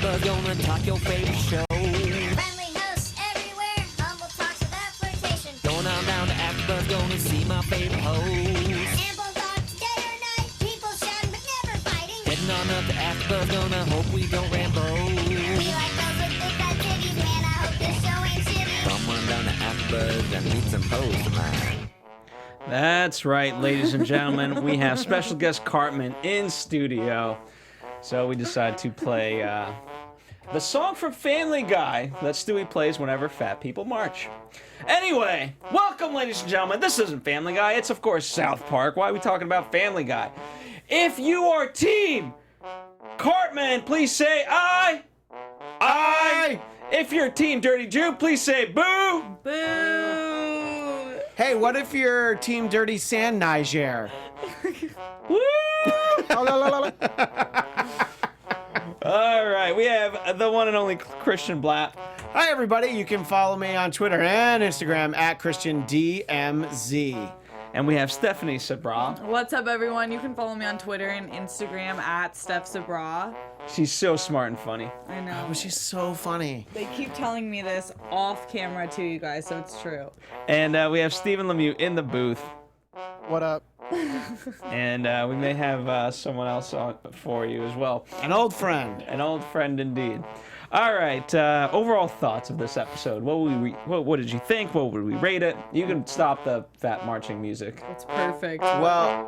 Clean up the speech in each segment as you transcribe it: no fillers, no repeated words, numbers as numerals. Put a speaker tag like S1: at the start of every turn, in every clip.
S1: AfterBuzz, gonna talk your favorite show.
S2: Friendly hosts everywhere, humble talks without flirtation.
S1: Going on down to AfterBuzz, gonna see my favorite host.
S2: Ample talk day or night, people shouting but never fighting.
S1: Heading on up to AfterBuzz, gonna hope we don't rambo.
S2: We like those with big fat titties, man, I hope this show ain't shitty.
S1: Come on down to AfterBuzz and meet some hosts of mine.
S3: That's right, ladies and gentlemen. We have special guest Cartman in studio. So we decided to play the song from Family Guy that Stewie plays whenever fat people march. Anyway, welcome, ladies and gentlemen. This isn't Family Guy. It's, of course, South Park. Why are we talking about Family Guy? If you are Team Cartman, please say aye. Aye. If you're Team Dirty Jew, please say boo.
S4: Boo!
S5: Hey, what if you're Team Dirty Sand Niger?
S3: Woo! All right, we have the one and only Christian Blatt.
S5: Hi, everybody. You can follow me on Twitter and Instagram at ChristianDMZ.
S3: And we have Stephanie Sabra.
S4: What's up, everyone? You can follow me on Twitter and Instagram at Steph Sabra.
S3: She's so smart and funny.
S4: I know.
S5: Oh, she's so funny.
S4: They keep telling me this off camera too, you guys, so it's true.
S3: And we have Stephen Lemieux in the booth.
S5: What up?
S3: And we may have someone else on for you as well.
S5: An old friend.
S3: An old friend indeed. All right, overall thoughts of this episode. What did you think? What would we rate it? You can stop the fat marching music.
S4: It's perfect.
S5: Well,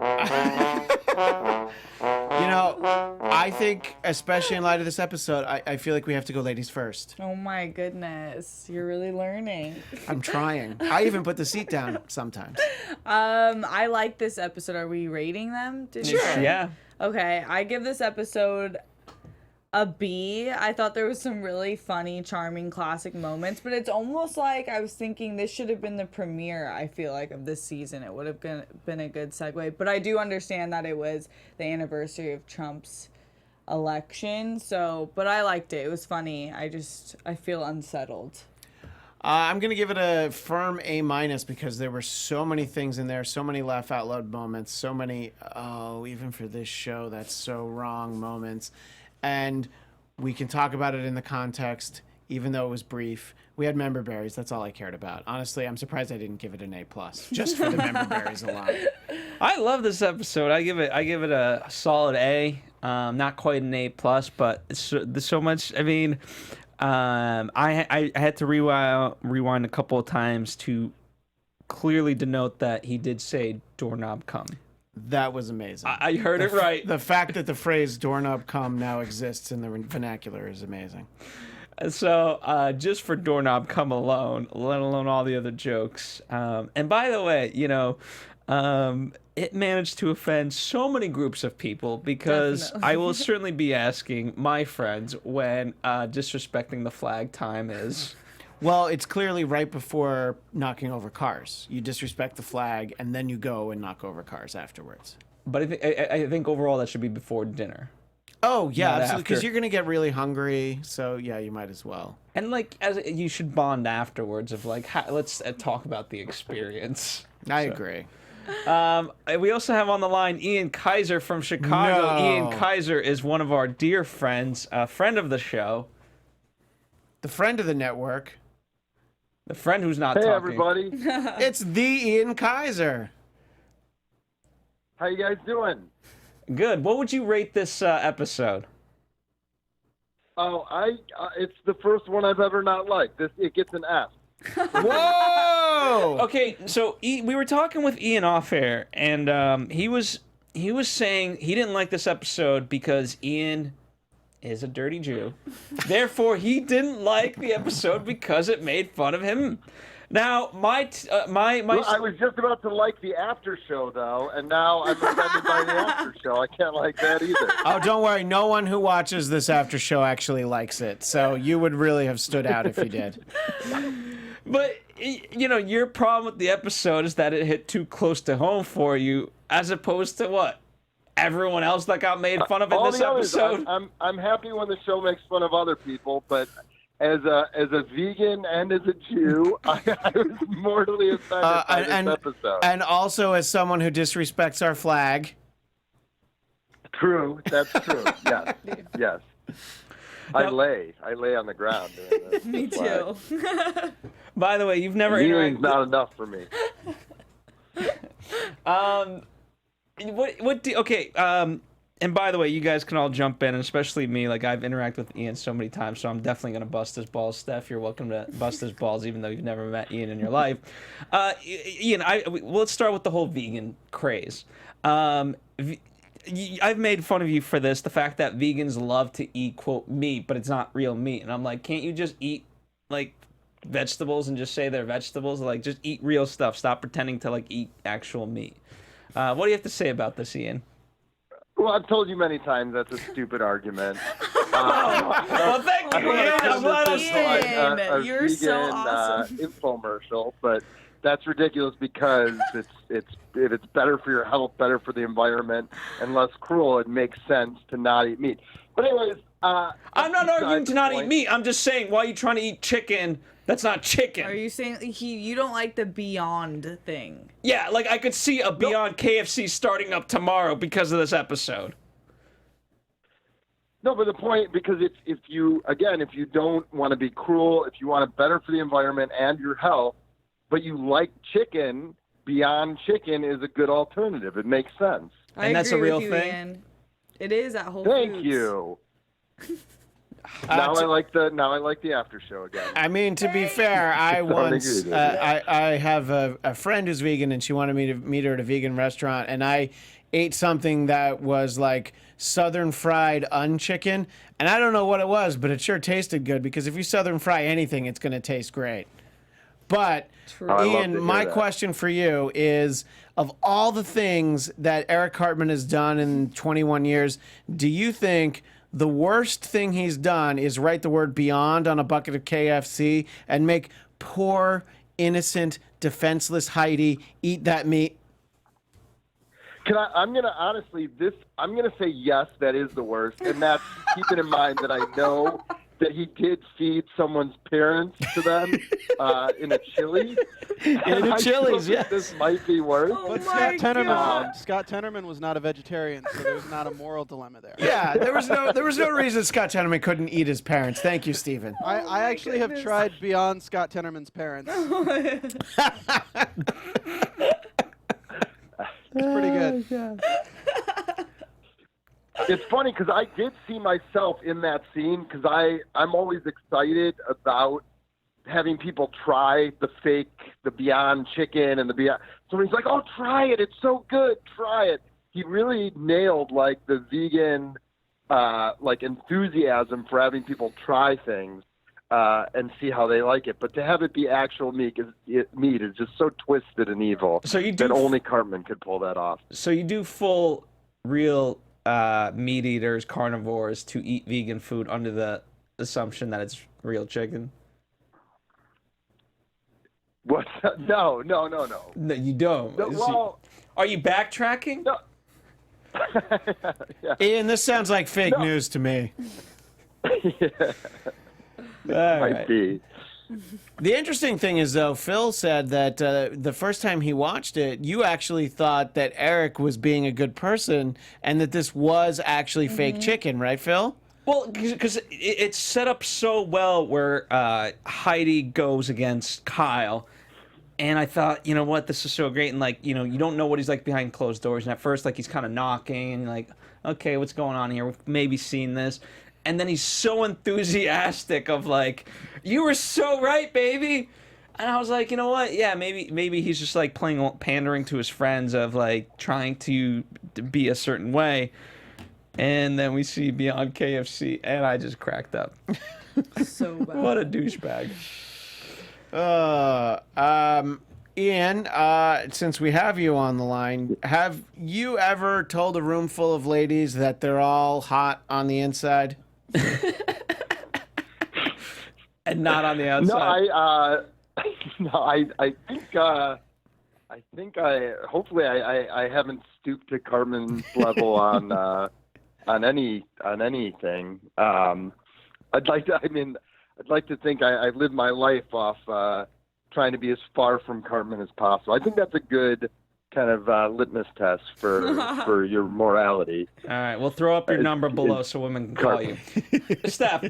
S5: you know, I think, especially in light of this episode, I feel like we have to go ladies first.
S4: Oh my goodness, you're really learning.
S5: I'm trying. I even put the seat down sometimes.
S4: I like this episode. Are we rating them?
S5: Sure.
S3: Yeah.
S4: Okay, I give this episode a B. I thought there was some really funny, charming, classic moments, but it's almost like I was thinking this should have been the premiere, I feel like, of this season. It would have been a good segue, but I do understand that it was the anniversary of Trump's election, but I liked it. It was funny. I feel unsettled.
S5: I'm going to give it a firm A- because there were so many things in there, so many laugh out loud moments, so many, oh, even for this show, that's so wrong moments. And we can talk about it in the context, even though it was brief. We had member berries. That's all I cared about. Honestly, I'm surprised I didn't give it an A+, just for the member berries alone. I
S3: love this episode. I give it a solid A. Not quite an A+, but there's so much. I mean, I had to rewind a couple of times to clearly denote that he did say doorknob come.
S5: That was amazing.
S3: I heard it right.
S5: The fact that the phrase doorknob come now exists in the vernacular is amazing.
S3: So just for doorknob come alone, let alone all the other jokes. And by the way, you know, it managed to offend so many groups of people because I will certainly be asking my friends when disrespecting the flag time is.
S5: Well, it's clearly right before knocking over cars. You disrespect the flag, and then you go and knock over cars afterwards.
S3: But I think overall that should be before dinner.
S5: Oh, yeah,
S3: Not
S5: absolutely, because
S3: after.
S5: you're going to get really hungry, so yeah, you might as well.
S3: And like, you should bond afterwards of like, let's talk about the experience.
S5: I agree.
S3: We also have on the line Ian Kaiser from Chicago.
S5: No.
S3: Ian Kaiser is one of our dear friends, a friend of the show.
S5: The friend of the network.
S3: The friend who's not
S6: Hey,
S3: talking.
S6: everybody.
S5: It's the Ian Kaiser.
S6: How you guys doing?
S3: Good. What would you rate this episode?
S6: Oh, it's the first one I've ever not liked. It gets an F.
S5: Whoa!
S3: Okay, so we were talking with Ian off air, and he was saying he didn't like this episode because Ian is a dirty Jew. Therefore, he didn't like the episode because it made fun of him. Now, my
S6: Well, I was just about to like the after show, though, and now I'm offended by the after show. I can't like that either.
S5: Oh, don't worry. No one who watches this after show actually likes it, so you would really have stood out if you did.
S3: But, you know, your problem with the episode is that it hit too close to home for you, as opposed to what? Everyone else that got made fun of in
S6: All
S3: this
S6: the others,
S3: episode?
S6: I'm happy when the show makes fun of other people, but as a vegan and as a Jew, I was mortally offended by this episode.
S5: And also as someone who disrespects our flag.
S6: True, that's true. Yes, yes. I lay on the ground.
S4: Me too.
S3: By the way, you've never
S6: Kneeling's not enough for me.
S3: And by the way, you guys can all jump in, and especially me. Like, I've interacted with Ian so many times, so I'm definitely gonna bust his balls. Steph, you're welcome to bust his balls, even though you've never met Ian in your life. Ian, let's start with the whole vegan craze. I've made fun of you for this, the fact that vegans love to eat, quote, meat, but it's not real meat. And I'm like, can't you just eat, like, vegetables and just say they're vegetables? Like, just eat real stuff. Stop pretending to, like, eat actual meat. What do you have to say about this, Ian?
S6: Well, I've told you many times that's a stupid argument.
S3: Well, thank you, Ian. I'm glad I saw it.
S6: a
S4: You're so
S6: vegan,
S4: awesome.
S6: Infomercial, but that's ridiculous because if it's better for your health, better for the environment, and less cruel, it makes sense to not eat meat. But anyways,
S3: I'm not arguing to not eat meat. I'm just saying, why are you trying to eat chicken? That's not chicken.
S4: Are you saying you don't like the Beyond thing?
S3: Yeah, like I could see a Beyond KFC starting up tomorrow because of this episode.
S6: No, but the point, because if you don't want to be cruel, if you want it better for the environment and your health, but you like chicken, Beyond Chicken is a good alternative. It makes sense.
S3: And that's a real thing?
S4: Ian. It is at Whole Foods.
S6: Thank you. Now I like the after show again.
S5: I mean, to be fair, I have a friend who's vegan, and she wanted me to meet her at a vegan restaurant, and I ate something that was like southern fried unchicken, and I don't know what it was, but it sure tasted good, because if you southern fry anything, it's going to taste great. But Ian, my question for you is, of all the things that Eric Cartman has done in 21 years, do you think the worst thing he's done is write the word Beyond on a bucket of KFC and make poor, innocent, defenseless Heidi eat that meat?
S6: I'm gonna say yes, that is the worst, and that's keeping in mind that I know that he did feed someone's parents to them in a Chili's.
S5: In a Chili's, yes.
S6: This might be worse.
S4: Oh
S7: But
S4: my God.
S7: Scott Tenorman was not a vegetarian, so there's not a moral dilemma there.
S5: Yeah, there was no reason Scott Tenorman couldn't eat his parents. Thank you, Stephen.
S7: I actually have tried Beyond Scott Tenorman's parents. It's pretty good.
S6: It's funny because I did see myself in that scene, because I'm always excited about having people try the Beyond Chicken and the Beyond. So he's like, "Oh, try it! It's so good! Try it!" He really nailed like the vegan enthusiasm for having people try things and see how they like it. But to have it be actual meat is just so twisted and evil.
S3: So you do
S6: that only Cartman could pull that off.
S3: So you do full real meat eaters, carnivores, to eat vegan food under the assumption that it's real chicken?
S6: What? No.
S3: No, you don't.
S6: No, well,
S3: are you backtracking?
S6: No. Yeah.
S5: Ian, this sounds like fake news to me.
S6: Might be.
S5: The interesting thing is, though, Phil said that the first time he watched it, you actually thought that Eric was being a good person and that this was actually fake chicken, right, Phil?
S3: Well, because it's set up so well where Heidi goes against Kyle, and I thought, you know what, this is so great, and like, you know, you don't know what he's like behind closed doors, and at first, like, he's kind of knocking, and like, okay, what's going on here? We've maybe seen this. And then he's so enthusiastic of like, you were so right, baby. And I was like, you know what? Yeah, maybe he's just like pandering to his friends of like trying to be a certain way. And then we see Beyond KFC, and I just cracked up.
S4: So bad.
S3: What a douchebag.
S5: Ian, since we have you on the line, have you ever told a room full of ladies that they're all hot on the inside?
S3: And not on the outside?
S6: Hopefully I haven't stooped to Cartman's level on anything. I'd like to think I live my life off trying to be as far from Cartman as possible. I think that's a good kind of litmus test for your morality.
S3: All right, we'll throw up your number below so women can call you. Steph,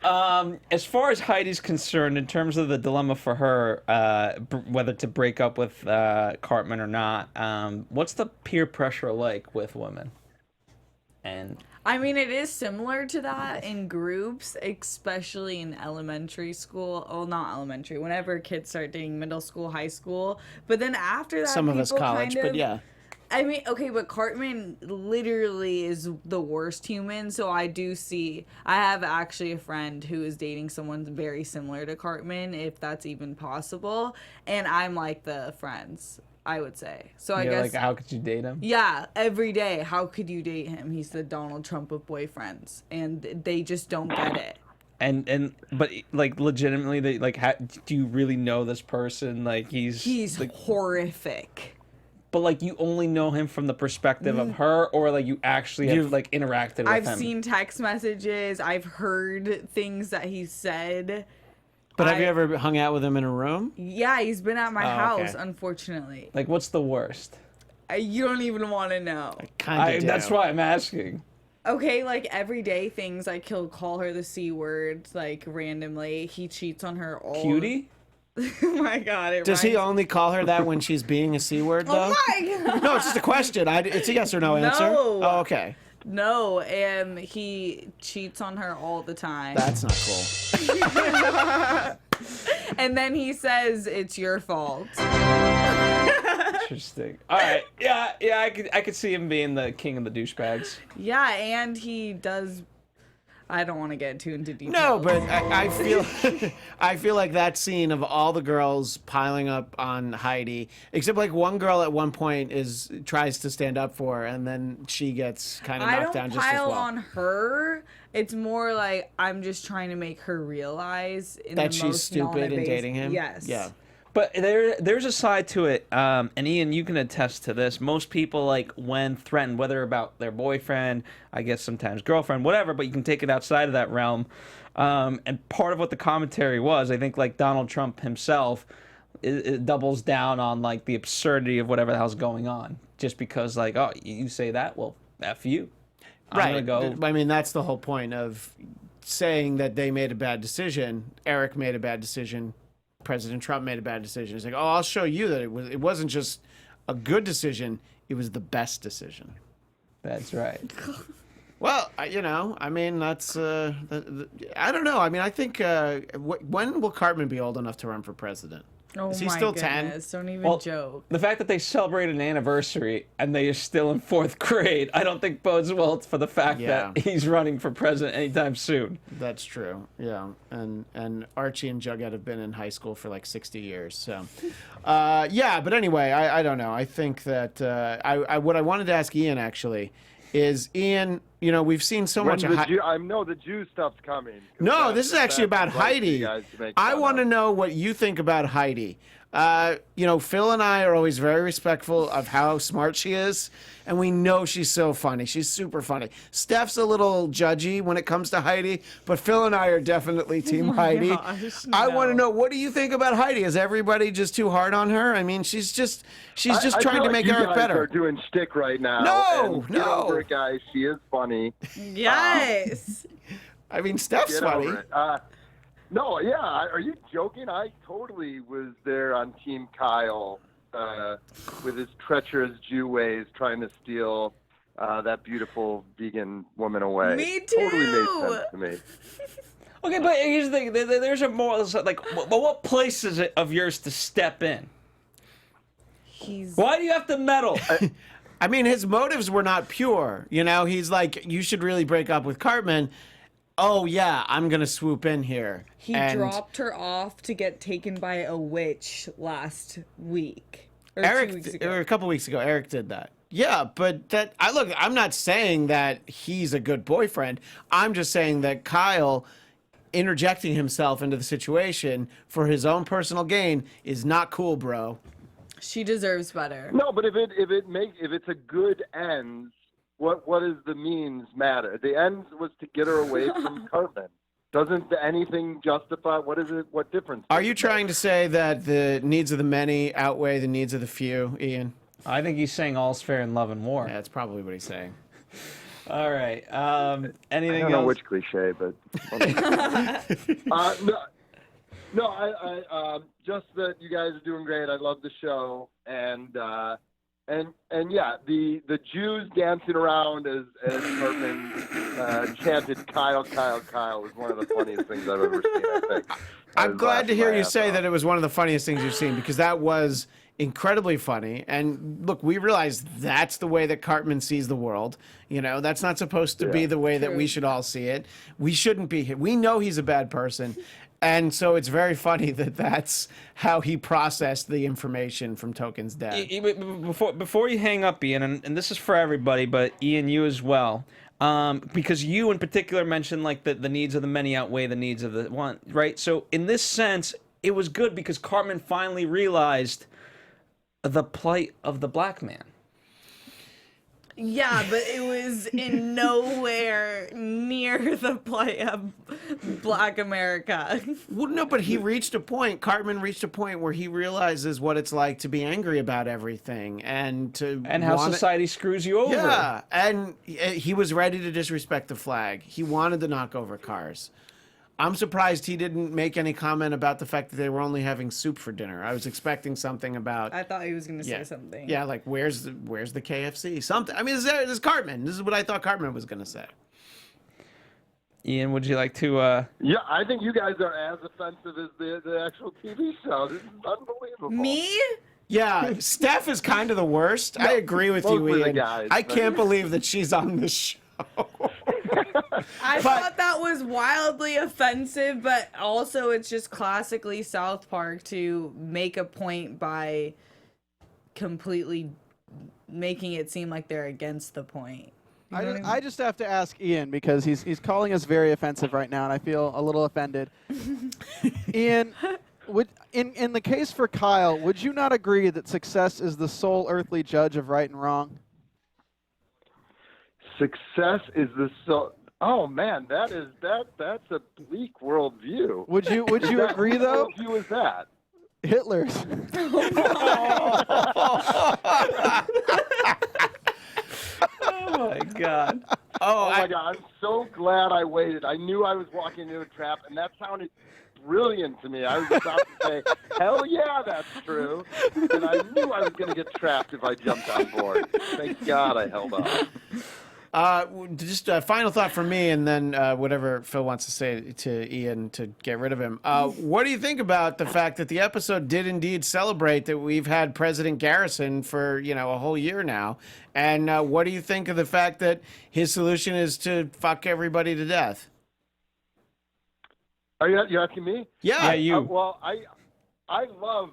S3: as far as Heidi's concerned, in terms of the dilemma for her, whether to break up with Cartman or not, what's the peer pressure like with women? And
S4: I mean, it is similar to that in groups, especially in elementary school. Oh, not elementary. Whenever kids start dating, middle school, high school. But then after that,
S5: Some of us
S4: people
S5: college,
S4: kind of,
S5: but yeah.
S4: I mean, okay, but Cartman literally is the worst human. So I have actually a friend who is dating someone very similar to Cartman, if that's even possible. And I'm like the friends, I would say. So I guess,
S3: like, how could you date him?
S4: yeah, every day. How could you date him? He's the Donald Trump of boyfriends, and they just don't get it.
S3: But like legitimately, they like. Do you really know this person? Like
S4: He's
S3: like,
S4: horrific.
S3: But like, you only know him from the perspective of her, or like you actually have like interacted with him.
S4: I've seen text messages. I've heard things that he said.
S5: But have you ever hung out with him in a room?
S4: Yeah, he's been at my house,
S5: okay.
S4: unfortunately.
S3: Like, what's the worst?
S4: You don't even want to know.
S5: Kind of.
S3: That's why I'm asking.
S4: Okay, like everyday things, like he'll call her the C word, like randomly. He cheats on her all.
S3: Cutie?
S4: Oh my god!
S5: Does he only call her that when she's being a C word, though?
S4: Oh my god!
S5: No, it's just a question. It's a yes or no answer.
S4: No.
S5: Oh, okay.
S4: No, and he cheats on her all the time.
S5: That's not cool.
S4: And then he says it's your fault.
S3: Interesting. All right. Yeah. I could see him being the king of the douchebags.
S4: Yeah, and he does. I don't want to get too into details.
S5: No, but I feel I feel like that scene of all the girls piling up on Heidi, except like one girl at one point tries to stand up for her, and then she gets kind of knocked down just as well.
S4: I don't pile on her. It's more like I'm just trying to make her realize
S5: that she's stupid in dating him.
S4: Yes.
S5: Yeah.
S3: But there's a side to it, and Ian, you can attest to this. Most people, like, when threatened, whether about their boyfriend, I guess sometimes girlfriend, whatever, but you can take it outside of that realm. And part of what the commentary was, I think, like, Donald Trump himself, it doubles down on, like, the absurdity of whatever the hell's going on. Just because, like, oh, you say that? Well, F you. I'm gonna go.
S5: I mean, that's the whole point of saying that they made a bad decision. Eric made a bad decision. President Trump made a bad decision. It's like, oh, I'll show you that it wasn't just a good decision, it was the best decision.
S3: That's right.
S5: Well, I mean, that's, I don't know. I mean, I think, when will Cartman be old enough to run for president?
S4: Oh
S5: Is he
S4: my
S5: still
S4: goodness, 10? Don't even
S3: Well,
S4: joke.
S3: The fact that they celebrate an anniversary and they are still in 4th grade, I don't think bodes well for the fact that he's running for president anytime soon.
S5: That's true. Yeah, and Archie and Jughead have been in high school for like 60 years. So, yeah. But anyway, I don't know. I think that what I wanted to ask Ian actually is, Ian, we've seen so much.
S6: I know the Jew stuff's coming.
S5: No, this is actually about Heidi. I want to know what you think about Heidi. Phil and I are always very respectful of how smart she is, and we know she's so funny. She's super funny. Steph's a little judgy when it comes to Heidi, but Phil and I are definitely Team Heidi.
S4: Gosh,
S5: I want to know, what do you think about Heidi? Is everybody just too hard on her? I mean, she's just trying to make Eric better.
S6: Are doing shtick right now.
S5: No.
S6: Get over it, guys. She is funny.
S4: Yes.
S5: I mean, Steph's funny.
S6: No, yeah. Are you joking? I totally was there on Team Kyle with his treacherous Jew ways, trying to steal that beautiful vegan woman away.
S4: Me too.
S6: Totally made sense to me.
S3: Okay, but here's the thing. There's a more, like, what place is it of yours to step in? Why do you have to meddle?
S5: I mean, his motives were not pure. He's like, you should really break up with Cartman. Oh, yeah, I'm going to swoop in here.
S4: He dropped her off to get taken by a witch last week. Or 2 weeks ago.
S5: Or a couple weeks ago, Eric did that. Yeah, but I'm not saying that he's a good boyfriend. I'm just saying that Kyle interjecting himself into the situation for his own personal gain is not cool, bro.
S4: She deserves better.
S6: No, but if it's a good end, what does the means matter? The end was to get her away from Cartman. Doesn't anything justify? What is it? What difference?
S5: Are you trying to say that the needs of the many outweigh the needs of the few, Ian?
S3: I think he's saying all's fair in love and war.
S5: Yeah, that's probably what he's saying.
S3: All right. Anything
S6: I don't know
S3: else?
S6: which cliche, but no. I just that you guys are doing great. I love the show, and yeah, the Jews dancing around as Cartman chanted "Kyle, Kyle, Kyle" was one of the funniest things I've ever seen. I think.
S5: I'm glad to hear you say that it was one of the funniest things you've seen, because that was incredibly funny. And look, we realize that's the way that Cartman sees the world. You know, that's not supposed to be the way that we should all see it. We shouldn't be. We know he's a bad person. And so it's very funny that that's how he processed the information from Token's death.
S3: Before you hang up, Ian, and this is for everybody, but Ian, you as well, because you in particular mentioned like the needs of the many outweigh the needs of the one, right? So in this sense, it was good because Cartman finally realized the plight of the black man.
S4: Yeah, but it was in nowhere near the plight of Black America.
S5: Well, no, but he reached a point. Cartman reached a point where he realizes what it's like to be angry about everything and
S3: how society screws you over.
S5: Yeah, and he was ready to disrespect the flag. He wanted to knock over cars. I'm surprised he didn't make any comment about the fact that they were only having soup for dinner. I was expecting something about.
S4: I thought he was going to say something.
S5: Yeah, like where's the KFC? Something. I mean, this is Cartman. This is what I thought Cartman was going to say.
S3: Ian, would you like to?
S6: Yeah, I think you guys are as offensive as the actual TV show. This is unbelievable.
S4: Me?
S5: Yeah, Steph is kind of the worst. I agree with you,
S6: mostly the
S5: Ian.
S6: guys,
S5: I
S6: but-
S5: can't believe that she's on this show.
S4: I thought that was wildly offensive, but also it's just classically South Park to make a point by completely making it seem like they're against the point. You know what I mean?
S7: I just have to ask Ian, because he's calling us very offensive right now, and I feel a little offended. Ian, in the case for Kyle, would you not agree that success is the sole earthly judge of right and wrong?
S6: Success is the Oh man, that's a bleak worldview.
S7: Would you agree though?
S6: What worldview is that?
S7: Hitler's.
S3: Oh my God.
S6: Oh my God, I'm so glad I waited. I knew I was walking into a trap, and that sounded brilliant to me. I was about to say, hell yeah, that's true. And I knew I was going to get trapped if I jumped on board. Thank God I held on.
S5: Just a final thought from me, and then whatever Phil wants to say to Ian to get rid of him. What do you think about the fact that the episode did indeed celebrate that we've had President Garrison for, a whole year now? And what do you think of the fact that his solution is to fuck everybody to death?
S6: Are you asking me?
S5: Yeah,
S3: you.
S6: I love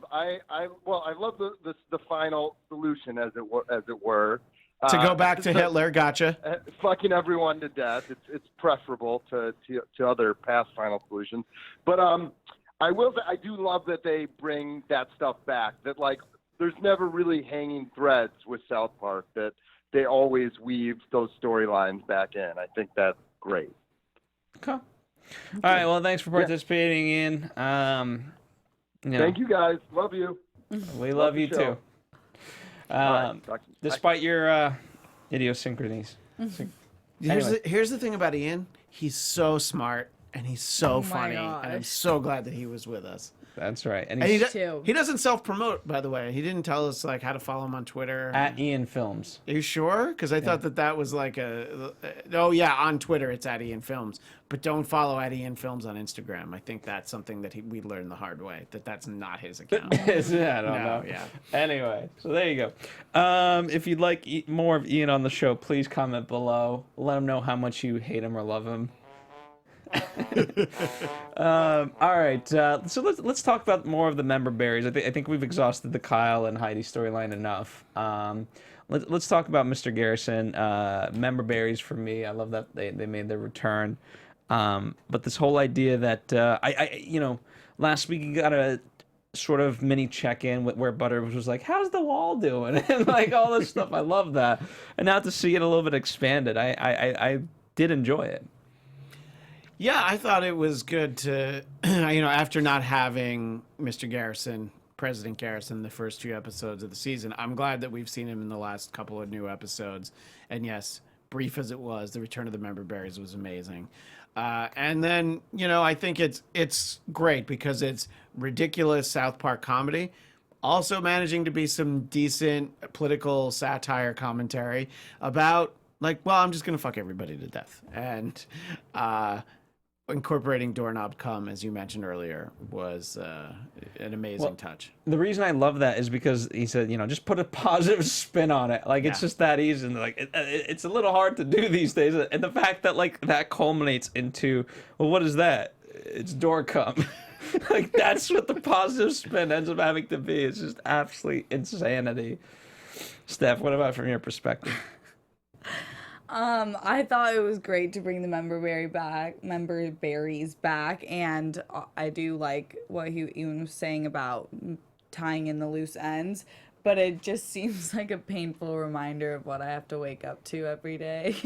S6: the final solution, as it were.
S5: To go back to Hitler, gotcha.
S6: Fucking everyone to death. It's preferable to other past final solutions. But I will say I do love that they bring that stuff back. That there's never really hanging threads with South Park. That they always weave those storylines back in. I think that's great.
S3: Okay. All right. Well, thanks for participating, Ian.
S6: Thank you guys. Love you.
S3: We love you
S6: the
S3: too.
S6: show. Right,
S3: Despite your idiosyncrasies.
S5: Here's the thing about Ian. He's so smart and he's so funny,
S4: gosh.
S5: and I'm so glad that he was with us.
S3: That's right. And
S5: And
S3: he's
S5: he doesn't self-promote, by the way. He didn't tell us how to follow him on Twitter.
S3: at Ian Films.
S5: Are you sure? Because I thought that was on Twitter it's at Ian Films, but don't follow at Ian Films on Instagram. I think that's something that we learned the hard way, that's not his account.
S3: I don't know.
S5: Yeah.
S3: Anyway, so there you go. If you'd like more of Ian on the show, please comment below. Let him know how much you hate him or love him. All right, so let's talk about more of the member berries. I think we've exhausted the Kyle and Heidi storyline enough. Let's talk about Mr. Garrison. Member berries for me. I love that they made their return. But this whole idea that last week you got a sort of mini check-in where Butters was like, "How's the wall doing?" and all this stuff. I love that. And now to see it a little bit expanded, I did enjoy it.
S5: Yeah, I thought it was good to, after not having Mr. Garrison President Garrison the first 2 episodes of the season. I'm glad that we've seen him in the last couple of new episodes. And yes, brief as it was, the return of the member berries was amazing. And then, I think it's great because it's ridiculous South Park comedy, also managing to be some decent political satire commentary about, I'm just going to fuck everybody to death. And incorporating doorknob cum, as you mentioned earlier, was an amazing touch.
S3: The reason I love that is because he said, just put a positive spin on it. It's just that easy. And it's a little hard to do these days. And the fact that that culminates into, well, what is that? It's door cum. That's what the positive spin ends up having to be. It's just absolute insanity. Steph, what about from your perspective?
S4: I thought it was great to bring the member berries back, and I do like what he was saying about tying in the loose ends, but it just seems like a painful reminder of what I have to wake up to every day.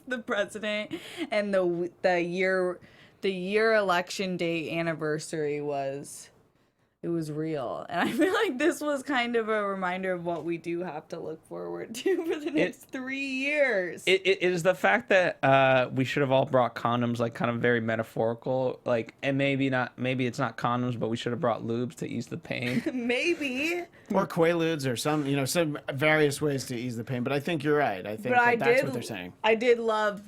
S4: The president and the year election day anniversary was real, and I feel like this was kind of a reminder of what we do have to look forward to for the next 3 years.
S3: It is the fact that we should have all brought condoms, kind of very metaphorical, and maybe it's not condoms, but we should have brought lubes to ease the pain.
S4: Maybe.
S5: Or Quaaludes or some various ways to ease the pain. But I think you're right. I think that's what they're saying.
S4: I did love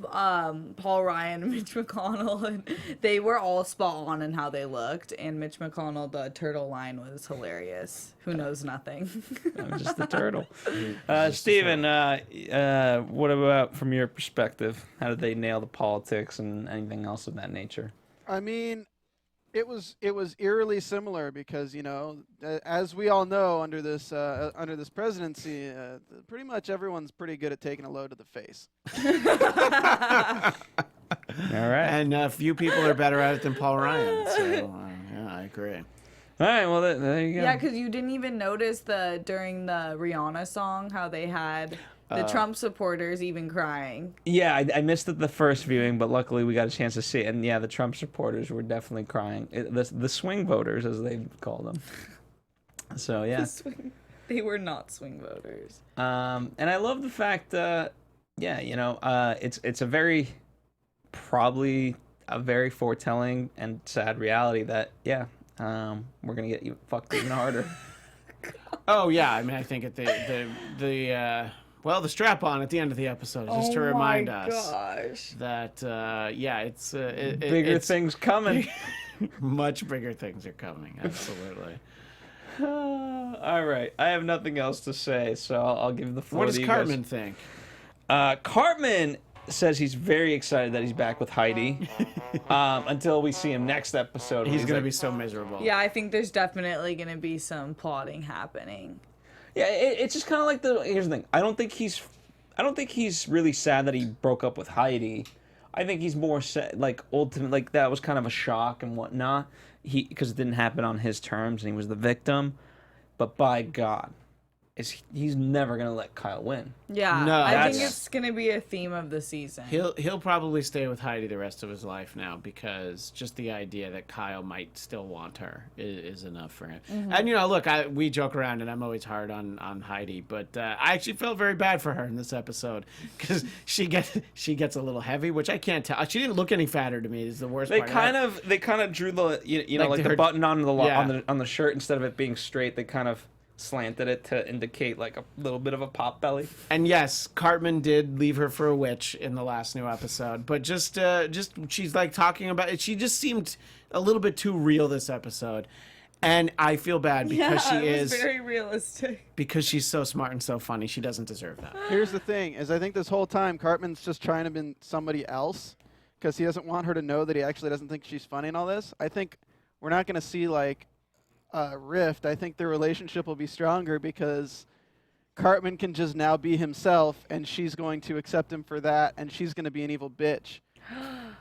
S4: Paul Ryan and Mitch McConnell, and they were all spot on in how they looked. And Mitch McConnell, the turtle line was hilarious. Who knows nothing?
S3: I'm just the turtle. Steven, what about from your perspective? How did they nail the politics and anything else of that nature?
S7: I mean, it was eerily similar because as we all know under this presidency, pretty much everyone's pretty good at taking a load to the face.
S5: All right, and a few people are better at it than Paul Ryan. So yeah, I agree.
S3: All right, well there you go.
S4: Yeah, because you didn't even notice during the Rihanna song how they had the Trump supporters even crying.
S3: Yeah, I missed it the first viewing, but luckily we got a chance to see it. And yeah, the Trump supporters were definitely crying. The swing voters, as they call them. So yeah,
S4: they were not swing voters.
S3: And I love the fact, it's probably a very foretelling and sad reality that we're gonna get you fucked even harder.
S5: Oh yeah, I mean I think at the strap on at the end of the episode just to remind us that it's
S3: bigger things coming.
S5: Much bigger things are coming. Absolutely.
S3: All right, I have nothing else to say, so I'll give the floor.
S5: What does
S3: to you
S5: Cartman
S3: guys.
S5: think?
S3: Cartman says he's very excited that he's back with Heidi. Until we see him next episode,
S5: he's gonna be so miserable.
S4: Yeah, I think there's definitely gonna be some plotting happening.
S3: Yeah, it's just kind of here's the thing. I don't think he's really sad that he broke up with Heidi. I think he's more sad, ultimately, that was kind of a shock and whatnot. Because it didn't happen on his terms and he was the victim. But by God, he's never gonna let Kyle win.
S4: Yeah,
S5: no,
S4: I think it's gonna be a theme of the season.
S5: He'll probably stay with Heidi the rest of his life now because just the idea that Kyle might still want her is enough for him. Mm-hmm. And look, we joke around and I'm always hard on Heidi, but I actually felt very bad for her in this episode because she gets a little heavy, which I can't tell. She didn't look any fatter to me. Is the worst part.
S3: They kind of drew the the button on the shirt instead of it being straight. They kind of slanted it to indicate a little bit of a pop belly.
S5: And yes, Cartman did leave her for a witch in the last new episode, but just she's talking about it. She just seemed a little bit too real this episode, and I feel bad because she is
S4: very realistic.
S5: Because she's so smart and so funny, she doesn't deserve that.
S7: Here's the thing: is I think this whole time Cartman's just trying to be somebody else because he doesn't want her to know that he actually doesn't think she's funny and all this. I think we're not going to see rift. I think their relationship will be stronger because Cartman can just now be himself and she's going to accept him for that and she's going to be an evil bitch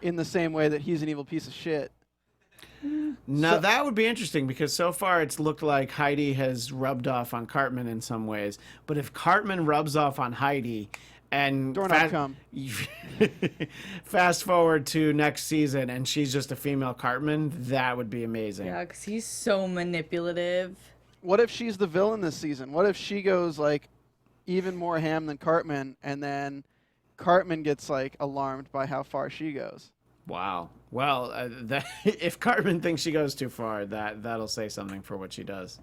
S7: in the same way that he's an evil piece of shit.
S5: Now that would be interesting because so far it's looked like Heidi has rubbed off on Cartman in some ways, but if Cartman rubs off on Heidi and fast forward to next season and she's just a female Cartman, that would be amazing.
S4: Yeah, because he's so manipulative.
S7: what if she's the villain this season? What if she goes like even more ham than Cartman, and then Cartman gets like alarmed by how far she goes?
S5: Wow. Well, if Cartman thinks she goes too far, that'll say something for what she does.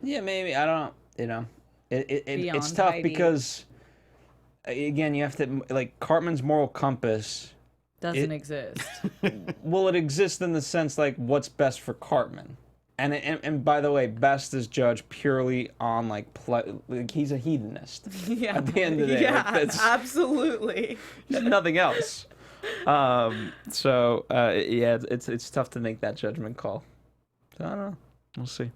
S3: Yeah, maybe. I don't. You know, it's
S4: Beyond
S3: tough
S4: Heidi.
S3: because again, you have to like Cartman's moral compass.
S4: Doesn't exist.
S3: Well, it exists in the sense like what's best for Cartman, and by the way, best is judged purely on like he's a hedonist.
S4: Yeah.
S3: At the end of the day,
S4: yeah,
S3: like, that's
S4: absolutely.
S3: nothing else. So yeah, it's tough to make that judgment call. So I don't know. We'll see.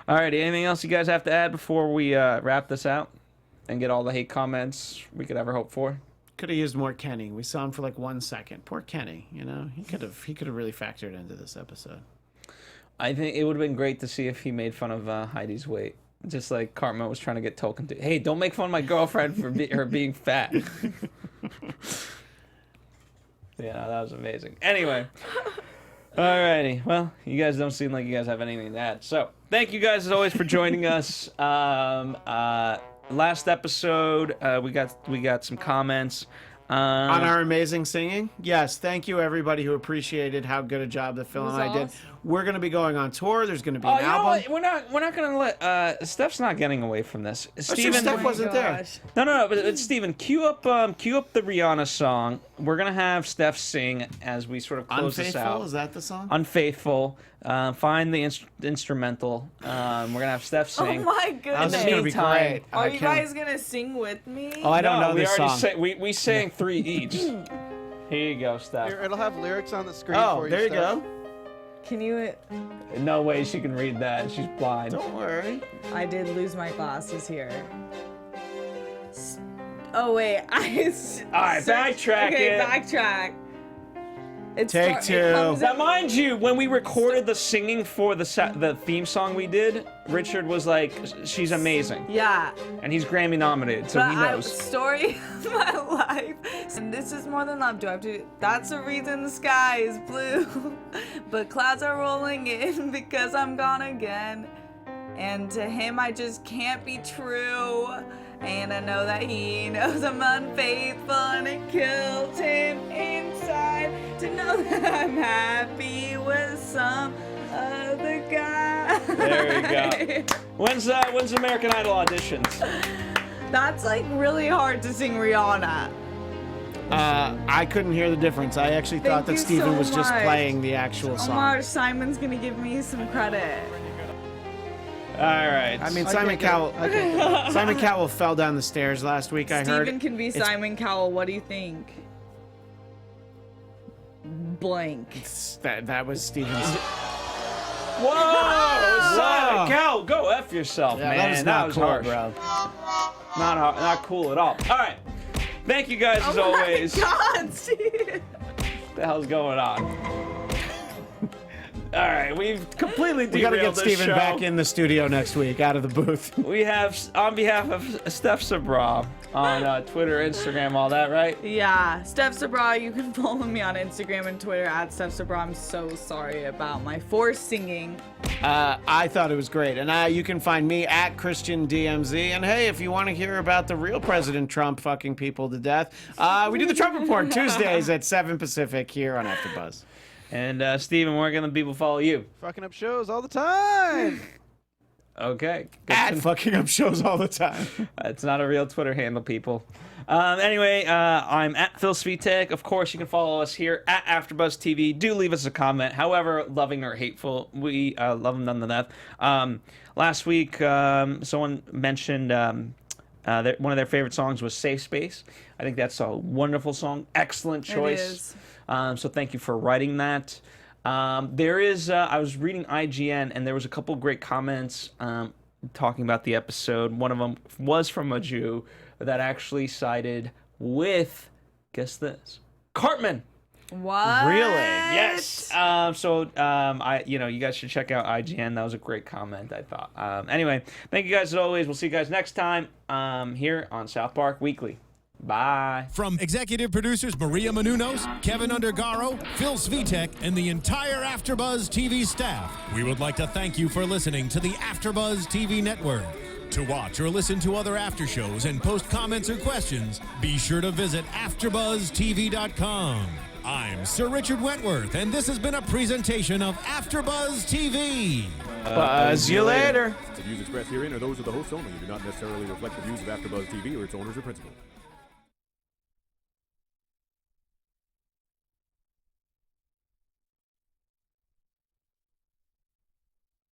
S3: Alrighty, anything else you guys have to add before we wrap this out and get all the hate comments we could ever hope for?
S5: Could have used more Kenny. We saw him for like 1 second. Poor Kenny. You know, he could have really factored into this episode.
S3: I think it would have been great to see if he made fun of Heidi's weight. Just like Cartman was trying to get Tolkien to, hey, don't make fun of my girlfriend for her being fat. Yeah, that was amazing. Anyway. Alrighty. Well, you guys don't seem like you guys have anything to add. So, thank you guys as always for joining us. Last episode, we got some comments.
S5: On our amazing singing? Yes, thank you everybody who appreciated how good a job that Phil
S4: It
S5: and
S4: was
S5: I did.
S4: awesome.
S5: We're going to be going on tour. There's going to be
S3: Oh,
S5: an
S3: you know
S5: album.
S3: what? We're not gonna let Steph's not getting away from this. Steven,
S5: Steph
S4: Oh my
S5: wasn't there.
S4: gosh.
S3: no, but Steven, cue up the Rihanna song. We're gonna have Steph sing as we sort of close this out.
S5: Unfaithful, is that the song?
S3: Unfaithful. Find the instrumental. We're gonna have Steph
S4: Oh
S3: sing.
S4: my
S5: This
S4: goodness.
S5: is going to be
S3: meantime-
S5: great.
S4: Are
S5: I
S4: you
S5: can't-
S4: guys gonna sing with me?
S5: Oh, I don't know
S3: we
S5: this
S3: already
S5: song.
S3: we sang 3 each. Here you go, Steph.
S7: Here, it'll have lyrics on the screen
S5: Oh,
S7: for you.
S5: there you
S7: Steph.
S5: go.
S4: Can you?
S3: No way she can read that. She's blind.
S5: Don't worry.
S4: I did lose my glasses here. Oh wait, I.
S3: All right, backtrack
S4: Okay,
S3: it.
S4: backtrack. It's
S5: Take two.
S3: Now, mind you, when we recorded the singing for the theme song we did, Richard was like, "She's amazing,"
S4: Yeah,
S3: and he's Grammy nominated, so
S4: but
S3: he knows.
S4: story of my life, and this is more than love. Do I have to? That's the reason the sky is blue, but clouds are rolling in because I'm gone again. And to him, I just can't be true. And I know that he knows I'm unfaithful, and it kills him inside to know that I'm happy with some other guy.
S3: There we go. When's American Idol auditions?
S4: That's like really hard to sing Rihanna.
S5: I couldn't hear the difference. I actually thought
S4: Thank
S5: that
S4: you
S5: Steven
S4: so
S5: was just
S4: much.
S5: playing the actual song.
S4: Omar, Simon's gonna give me some credit.
S3: All right.
S5: I mean,
S7: I
S5: Simon
S7: can't get it.
S5: Cowell.
S7: I can't get it.
S5: Simon Cowell fell down the stairs last week. I heard.
S4: Steven can be
S5: It's-
S4: Simon Cowell. What do you think? Blank.
S5: That was Steven's.
S3: Whoa, Simon Cowell, go F yourself,
S5: Yeah,
S3: man.
S5: that was not cool,
S3: harsh.
S5: bro.
S3: Not cool at all. All right. Thank you guys as
S4: Oh
S3: always.
S4: my God, Steven.
S3: What the hell's going on? All right, we've completely
S5: We got to
S3: derailed
S5: get
S3: this
S5: Steven
S3: show.
S5: back in the studio next week, out of the booth.
S3: We have, on behalf of Steph Sabra on Twitter, Instagram, all that, right?
S4: Yeah, Steph Sabra. You can follow me on Instagram and Twitter at Steph Sabra. I'm so sorry about my forced singing.
S5: I thought it was great. And you can find me at Christian DMZ. And hey, if you want to hear about the real President Trump fucking people to death, we do the Trump Report Tuesdays at 7 Pacific here on AfterBuzz.
S3: And Steven, where can the people follow you?
S7: Fucking up shows all the time.
S3: Okay. Good
S5: At
S3: to-
S5: fucking up shows all the time.
S3: It's not a real Twitter handle, people. Anyway, I'm at Phil Svitek. Of course, you can follow us here at AfterBuzz TV. Do leave us a comment, however loving or hateful. We love them nonetheless. Last week, someone mentioned one of their favorite songs was Safe Space. I think that's a wonderful song. Excellent choice.
S4: It is.
S3: So thank you for writing that. There is, I was reading IGN, and there was a couple great comments talking about the episode. One of them was from a Jew that actually sided with, guess this, Cartman.
S4: What?
S5: Really?
S3: Yes. You guys should check out IGN. That was a great comment, I thought. Anyway, thank you guys as always. We'll see you guys next time here on South Park Weekly. Bye.
S8: From executive producers Maria Menounos, Kevin Undergaro, Phil Svitek, and the entire AfterBuzz TV staff, we would like to thank you for listening to the AfterBuzz TV network. To watch or listen to other after shows and post comments or questions, be sure to visit AfterBuzzTV.com. I'm Sir Richard Wentworth, and this has been a presentation of AfterBuzz TV.
S3: Buzz you later.
S9: The views expressed herein are those of the hosts only and do not necessarily reflect the views of AfterBuzz TV or its owners or principals.